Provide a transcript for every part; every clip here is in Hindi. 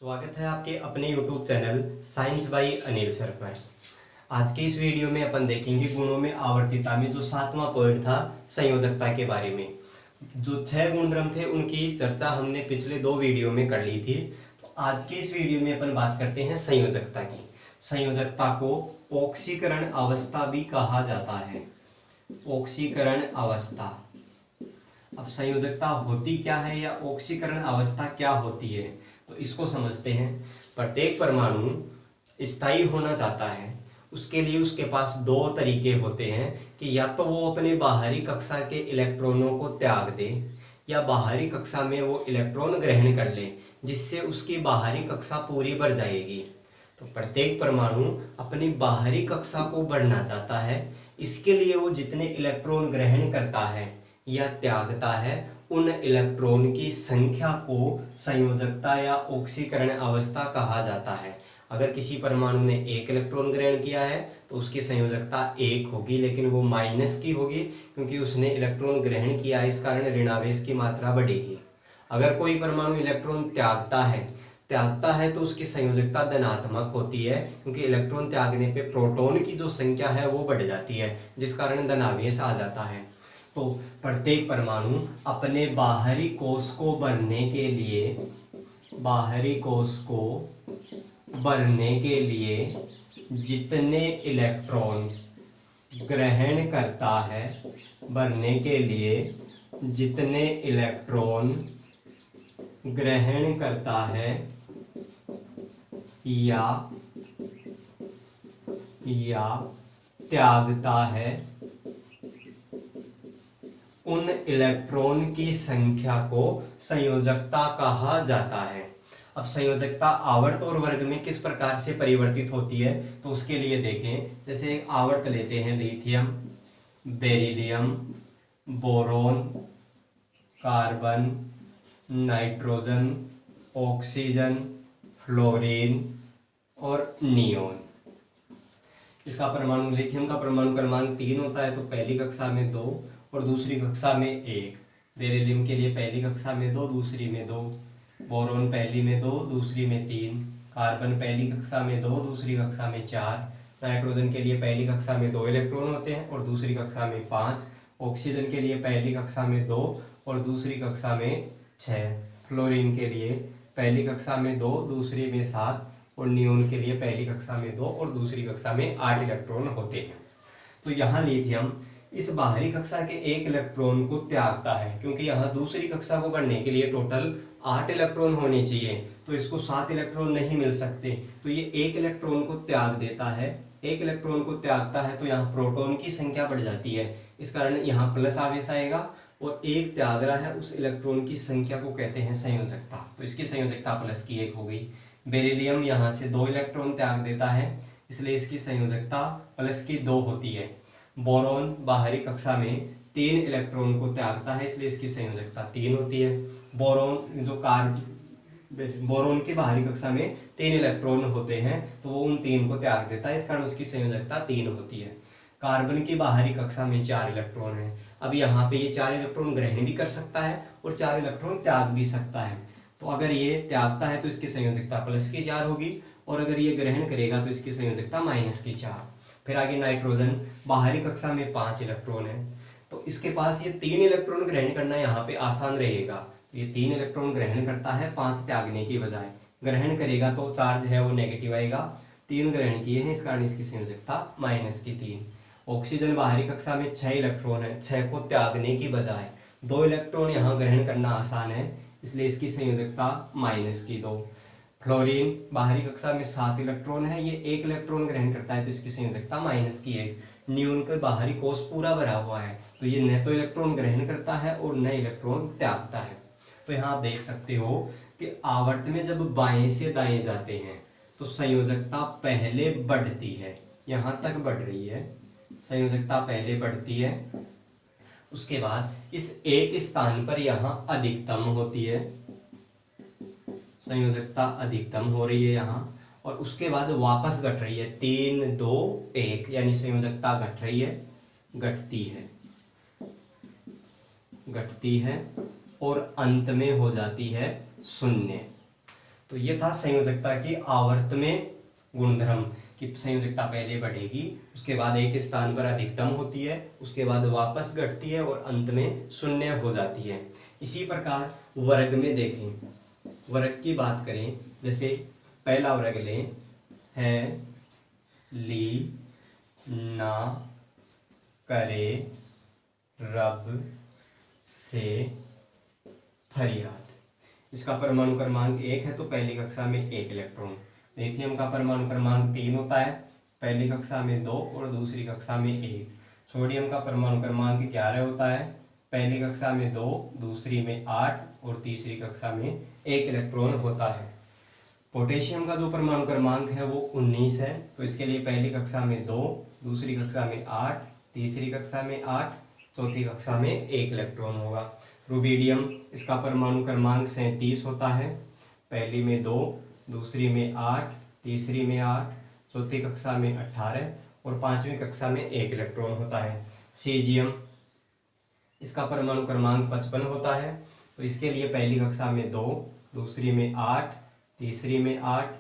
स्वागत है आपके अपने YouTube channel science by Anil sir पर। आज के इस वीडियो में अपन देखेंगे गुणों में आवर्तिता में जो 7वां पॉइंट था संयोजकता के बारे में। जो 6 गुणधर्म थे उनकी चर्चा हमने पिछले 2 वीडियो में कर ली थी। तो आज के इस वीडियो में अपन बात करते हैं संयोजकता की। संयोजकता को ऑक्सीकरण अवस्था भी कहा जाता है। ऑक्सीकरण अवस्था। अब संयोजकता होती क्या है या ऑक्सीकरण अवस्था क्या होती है, तो इसको समझते हैं। प्रत्येक परमाणु स्थायी होना चाहता है, उसके लिए उसके पास 2 तरीके होते हैं कि या तो वो अपने बाहरी कक्षा के इलेक्ट्रॉनों को त्याग दे या बाहरी कक्षा में वो इलेक्ट्रॉन ग्रहण कर ले, जिससे उसकी बाहरी कक्षा पूरी भर जाएगी। तो प्रत्येक परमाणु अपनी बाहरी कक्षा को भरना चाहता है। इसके लिए वो जितने इलेक्ट्रॉन ग्रहण करता है या त्यागता है, उन इलेक्ट्रॉन की संख्या को संयोजकता या ऑक्सीकरण अवस्था कहा जाता है। अगर किसी परमाणु ने 1 इलेक्ट्रॉन ग्रहण किया है तो उसकी संयोजकता 1 होगी, लेकिन वो माइनस की होगी क्योंकि उसने इलेक्ट्रॉन ग्रहण किया, इस कारण ऋणावेश की मात्रा बढ़ेगी। अगर कोई परमाणु इलेक्ट्रॉन त्यागता है तो उसकी संयोजकता धनात्मक होती है, क्योंकि इलेक्ट्रॉन त्यागने पे प्रोटॉन की जो संख्या है वो बढ़ जाती है, जिस कारण धनावेश आ जाता है। तो प्रत्येक परमाणु अपने बाहरी कोश को भरने के लिए जितने इलेक्ट्रॉन ग्रहण करता है, या त्यागता है, उन इलेक्ट्रॉन की संख्या को संयोजकता कहा जाता है। अब संयोजकता आवर्त और वर्ग में किस प्रकार से परिवर्तित होती है, तो उसके लिए देखें। जैसे एक आवर्त लेते हैं, lithium, beryllium, boron, carbon, nitrogen, oxygen, fluorine और नियोन। इसका परमाणु, लिथियम का परमाणु क्रमांक 3 होता है, तो पहली कक्षा में 2 और दूसरी कक्षा में 1। बेरिलियम के लिए पहली कक्षा में 2, दूसरी में 2। बोरोन पहली में 2, दूसरी में 3। कार्बन पहली कक्षा में 2, दूसरी कक्षा में 4। नाइट्रोजन के लिए पहली कक्षा में 2 इलेक्ट्रॉन होते हैं और दूसरी कक्षा में 5। ऑक्सीजन के लिए पहली कक्षा में 2 और दूसरी कक्षा में 6। फ्लोरीन के लिए पहली कक्षा में 2, दूसरी में 7 और नियोन के लिए पहली कक्षा में 2 और दूसरी कक्षा में 8 इलेक्ट्रॉन होते हैं। तो यहाँ लिथियम इस बाहरी कक्षा के 1 इलेक्ट्रॉन को त्यागता है, क्योंकि यहाँ दूसरी कक्षा को भरने के लिए टोटल 8 इलेक्ट्रॉन होने चाहिए, तो इसको 7 इलेक्ट्रॉन नहीं मिल सकते, तो ये 1 इलेक्ट्रॉन को त्याग देता है। 1 इलेक्ट्रॉन को त्यागता है तो यहाँ प्रोटॉन की संख्या बढ़ जाती है, इस कारण यहाँ प्लस आवेश आएगा, और 1 त्याग रहा है उस इलेक्ट्रॉन की संख्या को कहते हैं संयोजकता। तो इसकी संयोजकता प्लस की 1 हो गई। बेरिलियम यहाँ से 2 इलेक्ट्रॉन त्याग देता है, इसलिए इसकी संयोजकता प्लस की 2 होती है। बोरोन बाहरी कक्षा में 3 इलेक्ट्रॉन को त्यागता है, इसलिए इसकी संयोजकता 3 होती है। बोरोन की बाहरी कक्षा में 3 इलेक्ट्रॉन होते हैं, तो वो उन 3 को त्याग देता है, इस कारण उसकी संयोजकता 3 होती है। कार्बन की बाहरी कक्षा में 4 इलेक्ट्रॉन है। अब यहाँ पे ये 4 इलेक्ट्रॉन ग्रहण भी कर सकता है और 4 इलेक्ट्रॉन त्याग भी सकता है। तो अगर ये त्यागता है तो इसकी संयोजकता प्लस की 4 होगी, और अगर ये ग्रहण करेगा तो इसकी संयोजकता माइनस की 4। फिर आगे नाइट्रोजन बाहरी कक्षा में 5 इलेक्ट्रॉन है, तो इसके पास ये 3 इलेक्ट्रॉन ग्रहण करना यहाँ पे आसान रहेगा। तो ये 3 इलेक्ट्रॉन ग्रहण करता है 5 त्यागने की बजाय। ग्रहण करेगा तो चार्ज है वो नेगेटिव आएगा। 3 ग्रहण किए हैं, इस कारण इसकी संयोजकता माइनस की 3। ऑक्सीजन बाहरी कक्षा में 6 इलेक्ट्रॉन है, 6 को त्यागने की बजाय 2 इलेक्ट्रॉन यहाँ ग्रहण करना आसान है, इसलिए इसकी संयोजकता माइनस की 2। फ्लोरीन बाहरी कक्षा में 7 इलेक्ट्रॉन है, ये 1 इलेक्ट्रॉन ग्रहण करता है, तो इसकी संयोजकता माइनस की 1। नियोन का बाहरी कोश पूरा भरा हुआ है, तो ये न तो इलेक्ट्रॉन ग्रहण करता है और न इलेक्ट्रॉन त्यागता है। तो यहाँ आप देख सकते हो कि आवर्त में जब बाएं से दाएं जाते हैं तो संयोजकता पहले बढ़ती है, यहाँ तक बढ़ रही है, संयोजकता पहले बढ़ती है, उसके बाद इस एक स्थान पर यहाँ अधिकतम होती है, संयोजकता अधिकतम हो रही है यहाँ, और उसके बाद वापस घट रही है 3, 2, 1, यानी संयोजकता घट रही है, घटती है और अंत में हो जाती है 0। तो तो ये था संयोजकता की आवर्त में गुणधर्म कि संयोजकता पहले बढ़ेगी, उसके बाद एक स्थान पर अधिकतम होती है, उसके बाद वापस घटती है और अंत में शून्य हो जाती है। इसी प्रकार वर्ग में देखें, वर्ग की बात करें, जैसे पहला वर्ग लें, है ली ना करे रब से फरियाद। इसका परमाणु क्रमांक 1 है तो पहली कक्षा में 1 इलेक्ट्रॉन। लिथियम का परमाणु क्रमांक 3 होता है, पहली कक्षा में 2 और दूसरी कक्षा में 1। सोडियम का परमाणु क्रमांक 11 होता है, पहली कक्षा में 2, दूसरी में 8 और तीसरी कक्षा में 1 इलेक्ट्रॉन होता है। पोटेशियम का जो परमाणु क्रमांक है वो 19 है, तो इसके लिए पहली कक्षा में 2, दूसरी कक्षा में 8, तीसरी कक्षा में 8, चौथी कक्षा में 1 इलेक्ट्रॉन होगा। रुबिडियम, इसका परमाणु क्रमांक 37 होता है, पहली में 2, दूसरी में 8, तीसरी में 8, चौथी कक्षा में 18 और पांचवी कक्षा में 1 इलेक्ट्रॉन होता है। सीजियम, इसका परमाणु क्रमांक 55 होता है, तो इसके लिए पहली कक्षा में 2, दूसरी में 8, तीसरी में 8,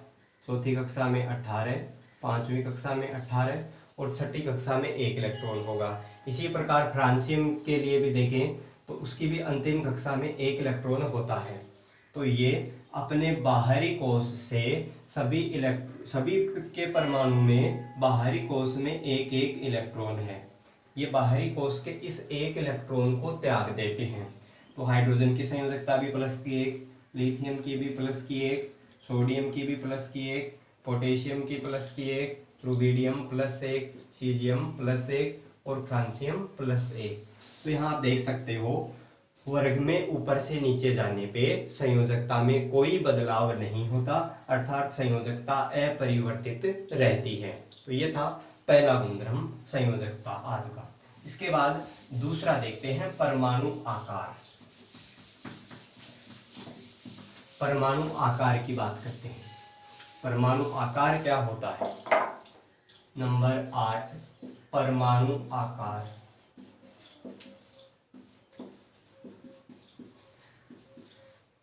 चौथी कक्षा में 18, पांचवी कक्षा में 18 और छठी कक्षा में 1 इलेक्ट्रॉन होगा। इसी प्रकार फ्रांसियम के लिए भी देखें तो उसकी भी अंतिम कक्षा में 1 इलेक्ट्रॉन होता है। तो ये अपने बाहरी कोश से सभी के परमाणु में बाहरी कोश में 1-1 इलेक्ट्रॉन है। ये बाहरी कोश के इस 1 इलेक्ट्रॉन को त्याग देते हैं। तो हाइड्रोजन की संयोजकता भी प्लस की 1, लिथियम की भी प्लस की 1, सोडियम की भी प्लस की 1, पोटेशियम की प्लस की 1, रुबिडियम प्लस 1, सीजियम प्लस 1 और फ्रांसियम प्लस 1। तो यहाँ आप देख सकते हो वर्ग में ऊपर से नीचे जाने पे संयोजकता में कोई बदलाव नहीं होता, अर्थात संयोजकता अपरिवर्तित रहती है। तो ये था पहला गुणधर्म संयोजकता आज का। इसके बाद दूसरा देखते हैं परमाणु आकार। परमाणु आकार की बात करते हैं। परमाणु आकार क्या होता है? नंबर 8 परमाणु आकार।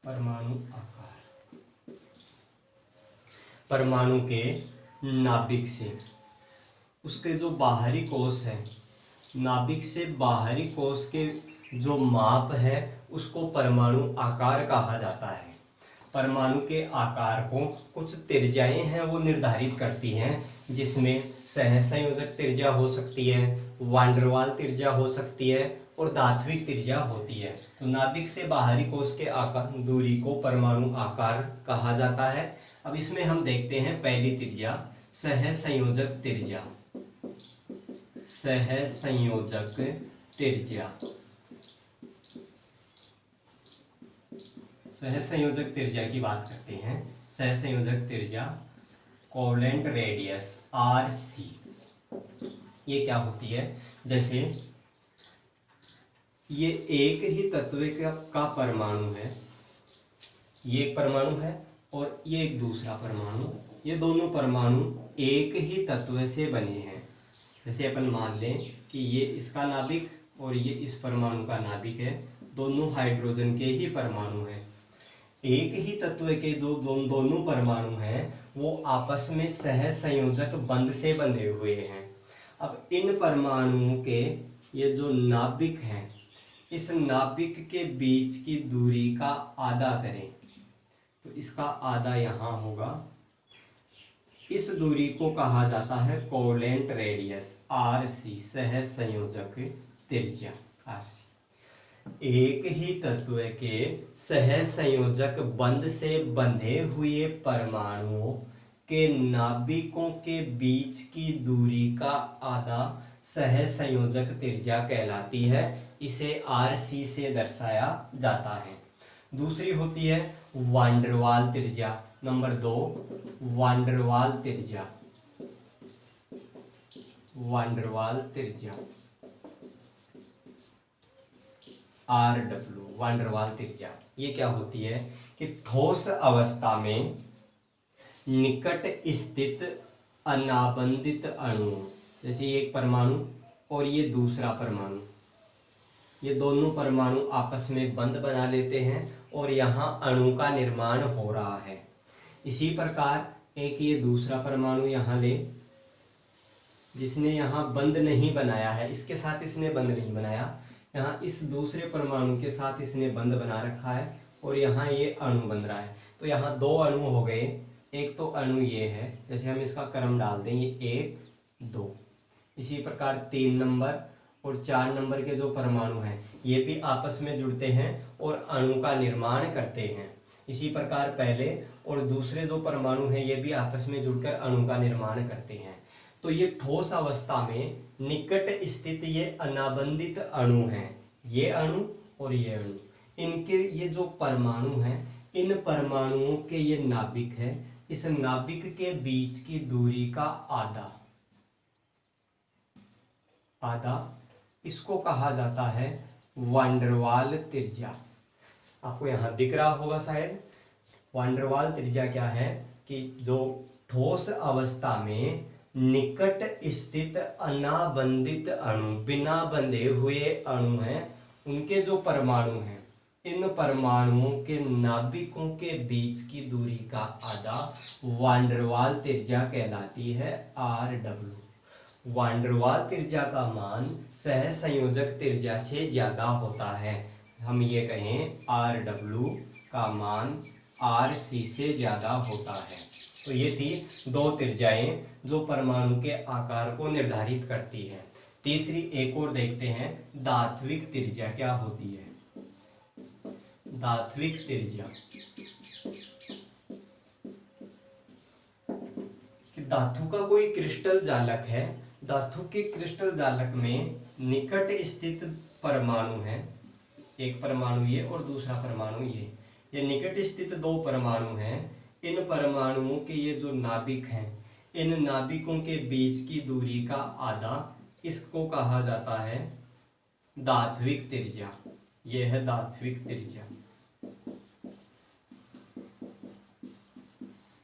परमाणु आकार परमाणु के नाभिक से उसके जो बाहरी कोश है, नाभिक से बाहरी कोश के जो माप है उसको परमाणु आकार कहा जाता है। परमाणु के आकार को कुछ त्रिज्याएं हैं वो निर्धारित करती हैं, जिसमें सहसंयोजक त्रिज्या हो सकती है, वांडरवाल त्रिज्या हो सकती है और धात्विक त्रिज्या होती है। तो नाभिक से बाहरी कोश के आकार दूरी को परमाणु आकार कहा जाता है। अब इसमें हम देखते हैं पहली त्रिज्या सहसंयोजक त्रिज्या। सहसंयोजक त्रिज्या, सहसंयोजक त्रिज्या की बात करते हैं। सहसंयोजक त्रिज्या कोवेलेंट रेडियस RC, ये क्या होती है? जैसे ये एक ही तत्व का परमाणु है, ये एक परमाणु है और ये एक दूसरा परमाणु, ये दोनों परमाणु एक ही तत्व से बने हैं। जैसे अपन मान लें कि ये इसका नाभिक और ये इस परमाणु का नाभिक है, दोनों हाइड्रोजन के ही परमाणु हैं। एक ही तत्व के जो दोनों परमाणु हैं वो आपस में सहसंयोजक बंध से बंधे हुए हैं। अब इन परमाणुओं के ये जो नाभिक हैं, इस नाभिक के बीच की दूरी का आधा करें तो इसका आधा यहाँ होगा। इस दूरी को कहा जाता है कोवेलेंट रेडियस RC, सहसंयोजक त्रिज्या RC। एक ही तत्व के सहसंयोजक बंध से बंधे हुए परमाणुओं के नाभिकों के बीच की दूरी का आधा सहसंयोजक त्रिज्या कहलाती है। इसे RC से दर्शाया जाता है। दूसरी होती है वांडरवाल त्रिज्या। नंबर 2 वांडरवाल त्रिज्या। वांडरवाल त्रिज्या RW, वांडरवाल त्रिज्या। ये क्या होती है कि ठोस अवस्था में निकट स्थित अनाबंधित अणु, जैसे ये एक परमाणु और ये दूसरा परमाणु, ये दोनों परमाणु आपस में बंध बना लेते हैं और यहाँ अणु का निर्माण हो रहा है। इसी प्रकार एक ये दूसरा परमाणु यहाँ ले, जिसने यहाँ बंध नहीं बनाया है, इसके साथ इसने बंध नहीं बनाया, यहाँ इस दूसरे परमाणु के साथ इसने बंध बना रखा है और यहाँ ये अणु बन रहा है। तो यहाँ दो अणु हो गए, एक तो अणु ये है, जैसे हम इसका क्रम डाल देंगे 1 2, इसी प्रकार 3 नंबर और 4 नंबर के जो परमाणु हैं ये भी आपस में जुड़ते हैं और अणु का निर्माण करते हैं। इसी प्रकार पहले और दूसरे जो परमाणु हैं ये भी आपस में जुड़कर अणु का निर्माण करते हैं। तो ये ठोस अवस्था में निकट स्थित ये अनाबंधित अणु हैं, ये अणु और ये अणु, इनके ये जो परमाणु हैं, इन परमाणुओं के ये नाभिक है, इस नाभिक के बीच की दूरी का आधा इसको कहा जाता है वांडरवाल त्रिज्या। आपको यहाँ दिख रहा होगा शायद। वांडरवाल त्रिज्या क्या है कि जो ठोस अवस्था में निकट स्थित अनाबंधित अणु, बिना बंधे हुए अणु हैं, उनके जो परमाणु हैं, इन परमाणुओं के नाभिकों के बीच की दूरी का आधा वांडरवाल त्रिज्या कहलाती है RW। वांडरवाल त्रिज्या का मान सहसंयोजक त्रिज्या से ज्यादा होता है। हम ये कहें RW का मान RC से ज्यादा होता है। तो ये थी दो त्रिज्याएं जो परमाणु के आकार को निर्धारित करती है। तीसरी एक और देखते हैं, धात्विक त्रिज्या क्या होती है। धात्विक त्रिज्या कि धातु का कोई क्रिस्टल जालक है, धातु के क्रिस्टल जालक में निकट स्थित परमाणु है, एक परमाणु ये और दूसरा परमाणु ये निकट स्थित दो परमाणु हैं। इन परमाणुओं के ये जो नाभिक हैं, इन नाभिकों के बीच की दूरी का आधा, इसको कहा जाता है धात्विक त्रिज्या। यह है धात्विक त्रिज्या।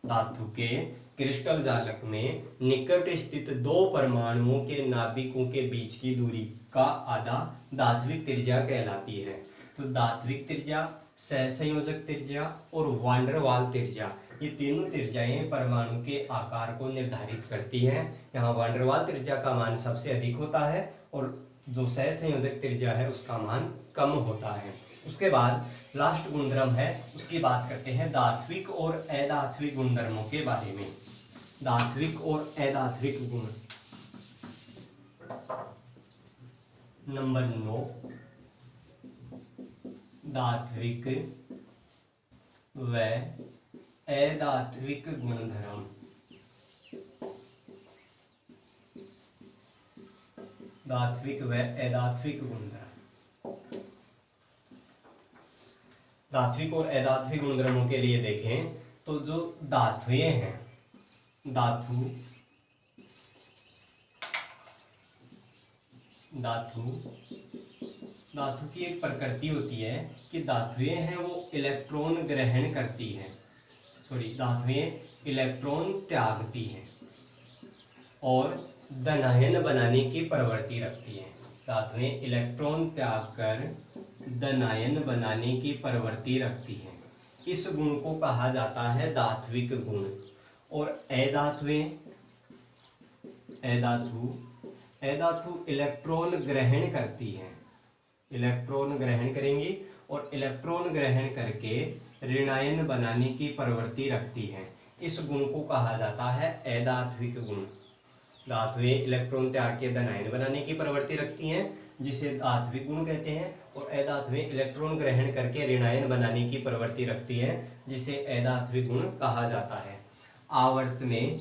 धातु के क्रिस्टल जालक में निकट स्थित दो परमाणुओं के नाभिकों के बीच की दूरी का आधा धात्विक त्रिज्या कहलाती है। तो धात्विक त्रिज्या, सहसंयोजक त्रिज्या और वांडरवाल त्रिज्या, ये तीनों त्रिज्याएं परमाणु के आकार को निर्धारित करती हैं। यहाँ वांडरवाल त्रिज्या का मान सबसे अधिक होता है और जो सहसंयोजक त्रिज्या है उसका मान कम होता है। उसके बाद लास्ट गुणधर्म है, उसकी बात करते हैं धात्विक और अधात्विक गुणधर्मों के बारे में। धात्विक और अधात्विक गुण। नंबर 9, धात्विक व अधात्विक गुणधर्म। धात्विक व अधात्विक गुणधर्म। धात्विक और अधात्विक गुणधर्मों के लिए देखें तो जो धातुएं हैं, धातु की एक प्रकृति होती है कि धातुएं हैं वो इलेक्ट्रॉन ग्रहण करती हैं, धातुएं इलेक्ट्रॉन त्यागती हैं और धनायन बनाने की प्रवृत्ति रखती हैं। धातुएं इलेक्ट्रॉन त्याग कर धनायन बनाने की प्रवृत्ति रखती हैं। इस गुण को कहा जाता है धात्विक गुण। और अधातु इलेक्ट्रॉन ग्रहण करती हैं, इलेक्ट्रॉन ग्रहण करेंगी और इलेक्ट्रॉन ग्रहण करके ऋणायन बनाने की प्रवृत्ति रखती हैं। इस गुण को कहा जाता है अधात्विक गुण। धातुएं इलेक्ट्रॉन त्याग के धनायन बनाने की प्रवृत्ति रखती हैं, जिसे धात्विक गुण कहते हैं, और अधातुएं इलेक्ट्रॉन ग्रहण करके ऋणायन बनाने की प्रवृत्ति रखती हैं, जिसे अधात्विक गुण कहा जाता है। आवर्त में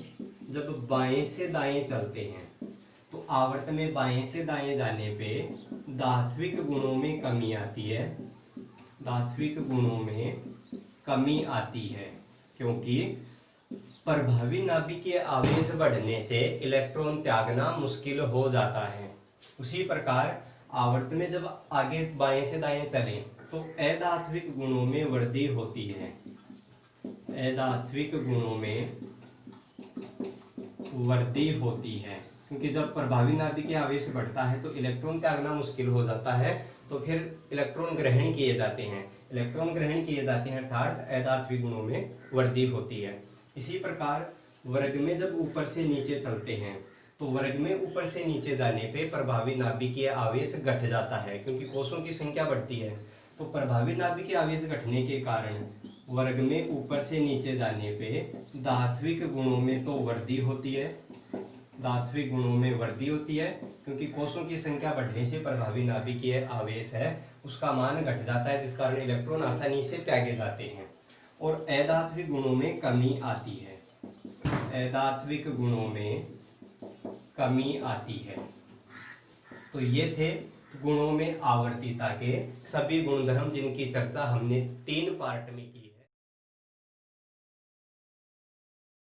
जब बाएं से दाएं चलते हैं तो आवर्त में बाएं से दाएं जाने पे धात्विक गुणों में कमी आती है, धात्विक गुणों में कमी आती है, क्योंकि प्रभावी नाभिकीय आवेश बढ़ने से इलेक्ट्रॉन त्यागना मुश्किल हो जाता है। उसी प्रकार आवर्त में जब आगे बाएं से दाएं चलें तो अधात्विक गुणों में वृद्धि होती है, अधात्विक गुणों में वृद्धि होती है, क्योंकि जब प्रभावी नाभिकीय आवेश बढ़ता है तो इलेक्ट्रॉन त्यागना मुश्किल हो जाता है, तो फिर इलेक्ट्रॉन ग्रहण किए जाते हैं। इलेक्ट्रॉन ग्रहण किए जाते हैं, अर्थात अधात्विक गुणों में वृद्धि होती है। इसी प्रकार वर्ग में जब ऊपर से नीचे चलते हैं तो वर्ग में ऊपर से नीचे जाने पे प्रभावी नाभिकीय आवेश घट जाता है, क्योंकि कोषों की संख्या बढ़ती है। तो प्रभावी नाभिकीय आवेश घटने के कारण वर्ग में ऊपर से नीचे जाने पे धात्विक गुणों में तो वृद्धि होती है, धात्विक गुणों में वृद्धि होती है, क्योंकि कोषों की संख्या बढ़ने से प्रभावी नाभिकीय आवेश है उसका मान घट जाता है, जिस कारण इलेक्ट्रॉन आसानी से त्यागे जाते हैं और अधात्विक गुणों में कमी आती है, अधात्विक गुणों में कमी आती है। तो ये थे गुणों में आवर्तीता के सभी गुणधर्म जिनकी चर्चा हमने 3 पार्ट में की।